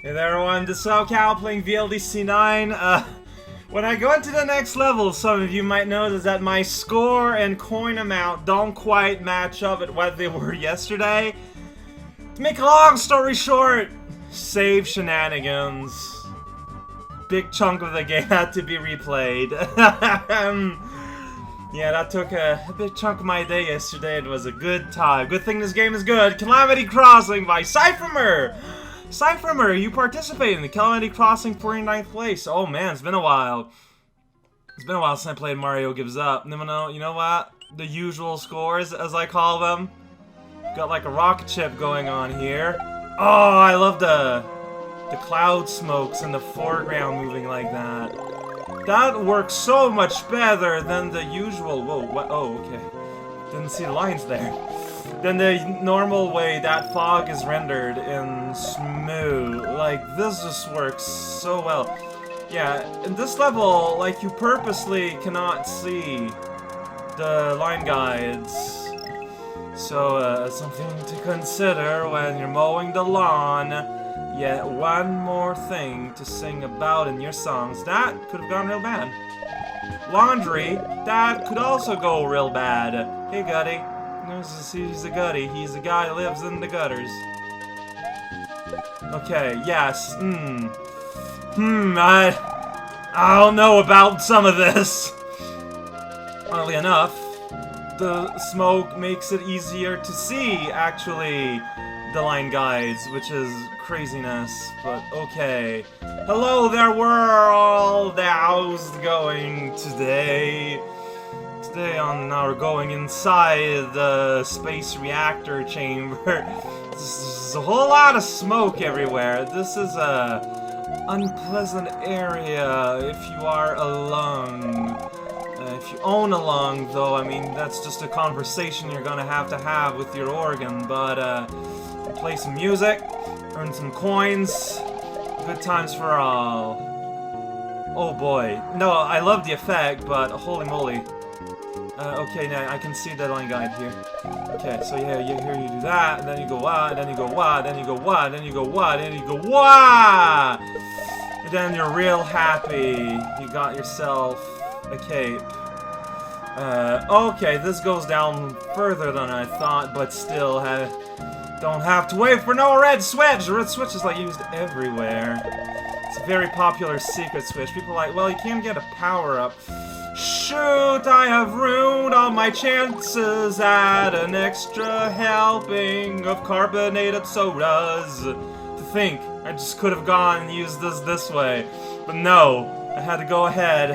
Hey there everyone, this is Cal playing vldc9. When I go into the next level, some of you might notice that my score and coin amount don't quite match up at what they were yesterday. To make a long story short, save shenanigans. Big chunk of the game had to be replayed. Yeah, that took a big chunk of my day yesterday. It was a good time. Good thing this game is good. Calamity Crossing by Cyphermer! Cyphermer, you participated in the Calamity Crossing 49th place. Oh man, it's been a while. It's been a while since I played Mario Gives Up. You know what? The usual scores, as I call them. Got like a rocket ship going on here. Oh, I love the cloud smokes in the foreground moving like that. That works so much better than the usual. Whoa, what? Oh, okay. Didn't see the lines there. Than the normal way that fog is rendered in smooth. Like, this just works so well. Yeah, in this level, like, you purposely cannot see the line guides. So, something to consider when you're mowing the lawn. Yet one more thing to sing about in your songs. That could have gone real bad. Laundry, that could also go real bad. Hey, Gutty. He's a Gutty. He's a guy who lives in the gutters. Okay, yes. I don't know about some of this. Oddly enough, the smoke makes it easier to see, actually, the line guides, which is craziness, but okay. Hello there, world! How's it going today? Today we're going inside the space reactor chamber. There's a whole lot of smoke everywhere. This is a unpleasant area if you are alone. If you own a lung, though, I mean, that's just a conversation you're gonna have with your organ, but play some music, earn some coins, good times for all. Oh boy. No, I love the effect, but holy moly. Okay, now I can see the line guide here. Okay, so yeah, here you do that, and then you go wah, and then you go wah, then you go wah, then you go wah, then you go wah! And then you're real happy. You got yourself a cape. Okay, this goes down further than I thought, but still, don't have to wait for no red switch! The red switch is, like, used everywhere. It's a very popular secret switch. People are like, well, you can't get a power-up. Shoot, I have ruined all my chances at an extra helping of carbonated sodas. To think, I just could have gone and used this way. But no, I had to go ahead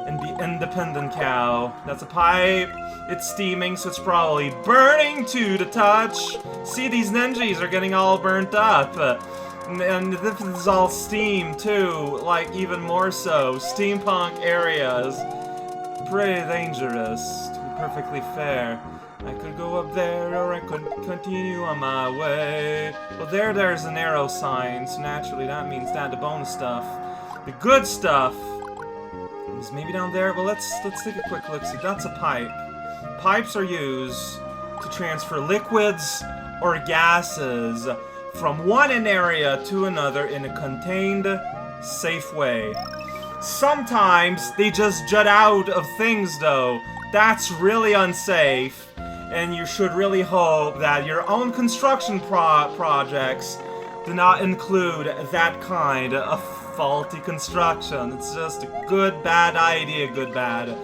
and be independent, cow. That's a pipe. It's steaming, so it's probably burning to the touch. See, these ninjas are getting all burnt up. And this is all steam, too. Like, even more so. Steampunk areas. Pretty dangerous, to be perfectly fair. I could go up there, or I could continue on my way. Well, there's an arrow sign, so naturally that means that the bonus stuff. The good stuff is maybe down there. Well, let's take a quick look. See, that's a pipe. Pipes are used to transfer liquids or gases from one area to another in a contained, safe way. Sometimes they just jut out of things, though. That's really unsafe, and you should really hope that your own construction projects do not include that kind of faulty construction. It's just a good, bad idea, good, bad.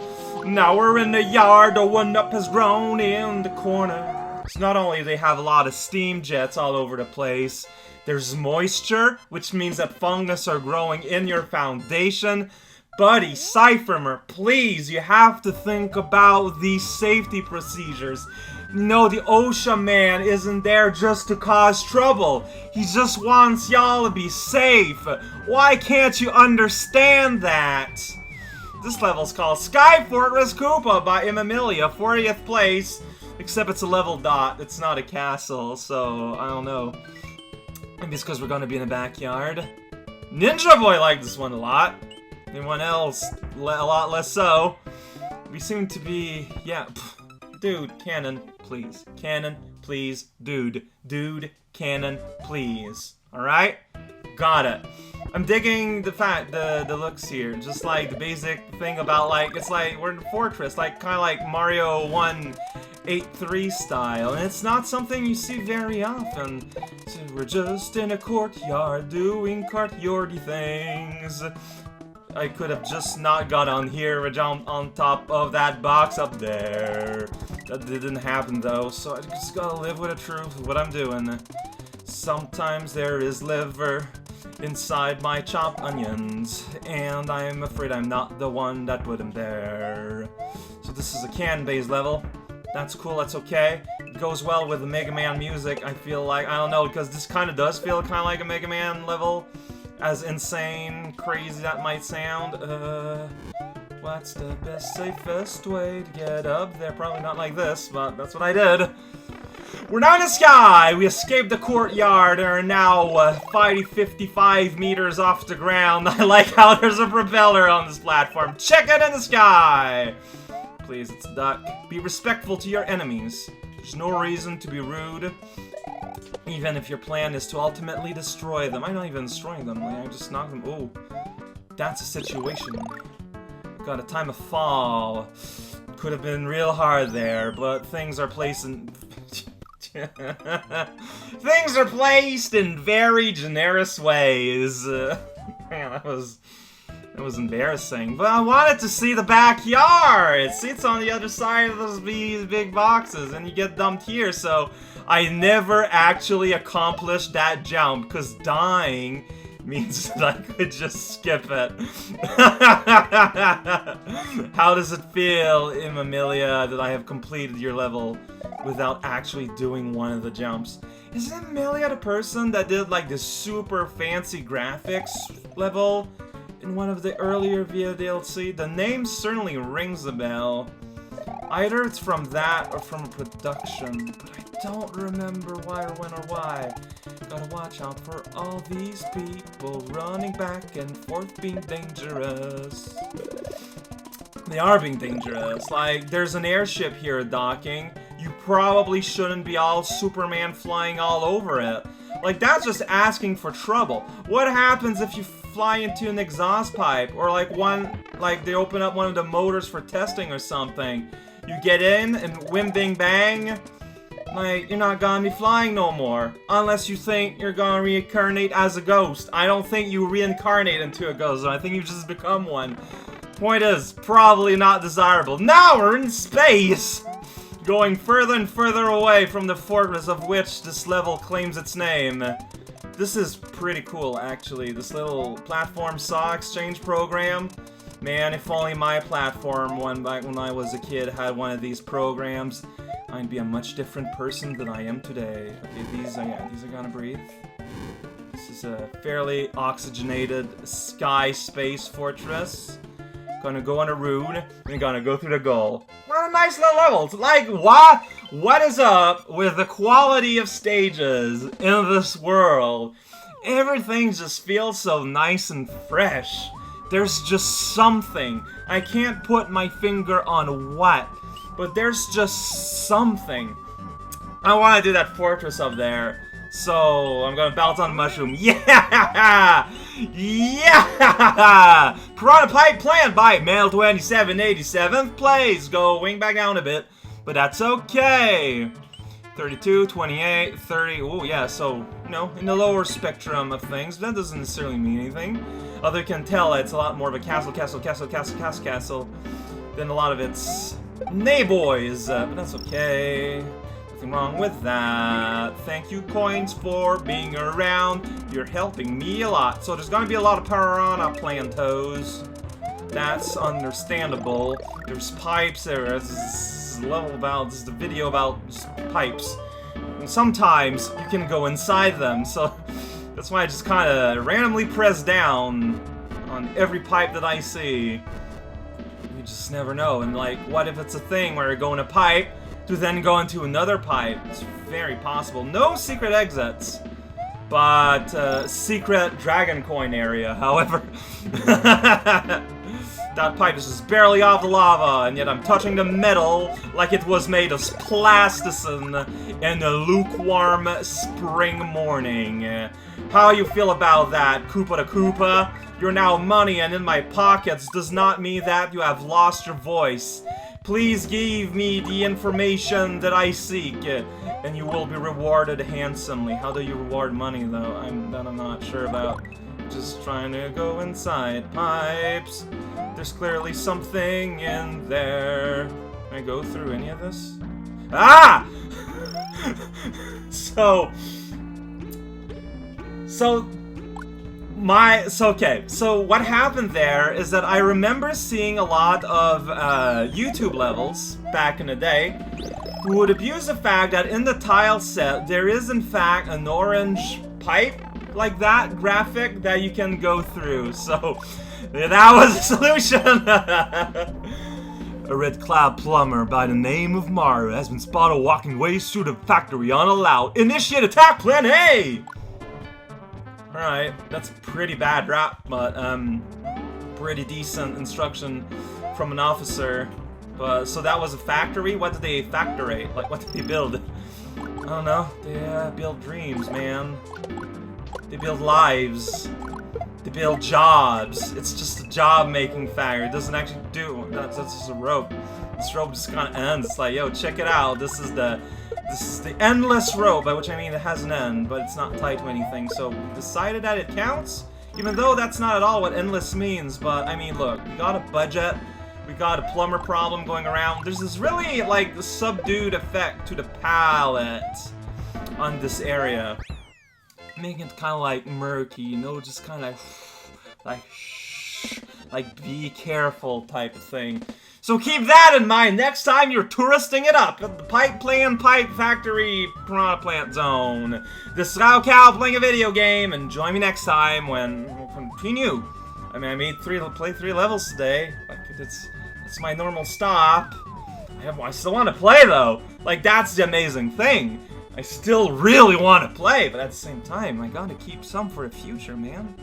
Now we're in the yard, the one up has grown in the corner. So not only do they have a lot of steam jets all over the place, there's moisture, which means that fungus are growing in your foundation. Buddy, Cyphermer, please, you have to think about these safety procedures. No, the OSHA man isn't there just to cause trouble. He just wants y'all to be safe. Why can't you understand that? This level's called Sky Fortress KOOPA by Emilia, 40th place. Except it's a level dot, it's not a castle, so I don't know. Maybe it's because we're gonna be in the backyard. Ninja Boy liked this one a lot. Anyone else, a lot less so. We seem to be, yeah. Dude, cannon, please. Cannon, please. Dude, cannon, please. Alright? Got it. I'm digging the looks here. Just like the basic thing about like, it's like we're in a fortress, like kind of like Mario 183 style, and it's not something you see very often. So we're just in a courtyard doing courtyardy things. I could have just not got on here or jumped on top of that box up there. That didn't happen though, so I just gotta live with the truth of what I'm doing. Sometimes there is liver inside my chopped onions, and I'm afraid I'm not the one that put them there. So this is a can-based level. That's cool, that's okay. It goes well with the Mega Man music, I feel like. I don't know, because this kind of does feel kind of like a Mega Man level. As insane, crazy that might sound. What's the best, safest way to get up there? Probably not like this, but that's what I did. We're now in the sky! We escaped the courtyard and are now 55 meters off the ground. I like how there's a propeller on this platform. Check it in the sky! Please, it's a duck. Be respectful to your enemies. There's no reason to be rude. Even if your plan is to ultimately destroy them. I'm not even destroying them, like, I just knock them. Oh, that's a situation. Got a time of fall. Could have been real hard there, but things are placed in... things are placed in very generous ways. Man, that was embarrassing. But I wanted to see the backyard! See, it's on the other side of these big boxes, and you get dumped here, so... I never actually accomplished that jump, because dying means that I could just skip it. How does it feel, Amelia, that I have completed your level without actually doing one of the jumps? Isn't Amelia the person that did like this super fancy graphics level in one of the earlier vldc? The name certainly rings a bell. Either it's from that or from a production, but I don't remember why or when or why. Gotta watch out for all these people running back and forth being dangerous. They are being dangerous. Like, there's an airship here docking. You probably shouldn't be all Superman flying all over it. Like, that's just asking for trouble. What happens if you fly into an exhaust pipe? Or like they open up one of the motors for testing or something. You get in, and whim bing bang, like, you're not gonna be flying no more. Unless you think you're gonna reincarnate as a ghost. I don't think you reincarnate into a ghost, I think you just become one. Point is, probably not desirable. Now we're in space! Going further and further away from the fortress of which this level claims its name. This is pretty cool, actually. This little platform saw exchange program. Man, if only my platform, back when I was a kid, had one of these programs, I'd be a much different person than I am today. Okay, these are gonna breathe. This is a fairly oxygenated sky-space fortress. Gonna go on a rune, and gonna go through the goal. What a nice little level! Like, what is up with the quality of stages in this world? Everything just feels so nice and fresh. There's just something. I can't put my finger on what, but there's just something. I want to do that fortress up there, so I'm gonna bounce on a mushroom. Yeah! Yeah! Piranha Pipe planned by Male 2787th place. Going back down a bit, but that's okay. 32, 28, 30. Oh yeah, so, you know, in the lower spectrum of things, that doesn't necessarily mean anything. Other can tell it's a lot more of a castle than a lot of its neighboys, but that's okay. Nothing wrong with that. Thank you, coins, for being around. You're helping me a lot. So there's gonna be a lot of piranha plantos. That's understandable. There's pipes there. This is a video about pipes. And sometimes you can go inside them, so that's why I just kind of randomly press down on every pipe that I see. You just never know. And like, what if it's a thing where you go in a pipe to then go into another pipe? It's very possible. No secret exits, but secret dragon coin area, however. That pipe is just barely off the lava, and yet I'm touching the metal like it was made of plasticine in a lukewarm spring morning. How you feel about that, Koopa to Koopa? You're now money and in my pockets does not mean that you have lost your voice. Please give me the information that I seek, and you will be rewarded handsomely. How do you reward money, though? I'm not sure about. Just trying to go inside pipes. There's clearly something in there. Can I go through any of this? Ah! Okay, so what happened there is that I remember seeing a lot of YouTube levels back in the day who would abuse the fact that in the tile set there is in fact an orange pipe like that graphic that you can go through. So that was the solution. A red cloud plumber by the name of Maru has been spotted walking ways through the factory unallowed. Initiate attack plan A! Alright, that's a pretty bad rap, but pretty decent instruction from an officer. But so that was a factory? What did they factorate? Like, what did they build? I don't know. They build dreams, man. They build lives. They build jobs. It's just a job-making factory. It doesn't actually do. That's just a rope. This rope just kind of ends. It's like, yo, check it out. This is the endless rope, by which I mean it has an end, but it's not tied to anything. So we decided that it counts, even though that's not at all what endless means. But I mean, look, we got a budget. We got a plumber problem going around. There's this really, like, subdued effect to the palette on this area. Making it kind of like murky, you know, just kind of like shh, like be careful type of thing. So keep that in mind next time you're touristing it up at the Pipe Factory Piranha Plant Zone. This is Cal playing a video game, and join me next time when we'll continue. I mean, I made play 3 levels today. Like, it's my normal stop. I still want to play though. Like, that's the amazing thing. I still really want to play, but at the same time, I gotta keep some for the future, man.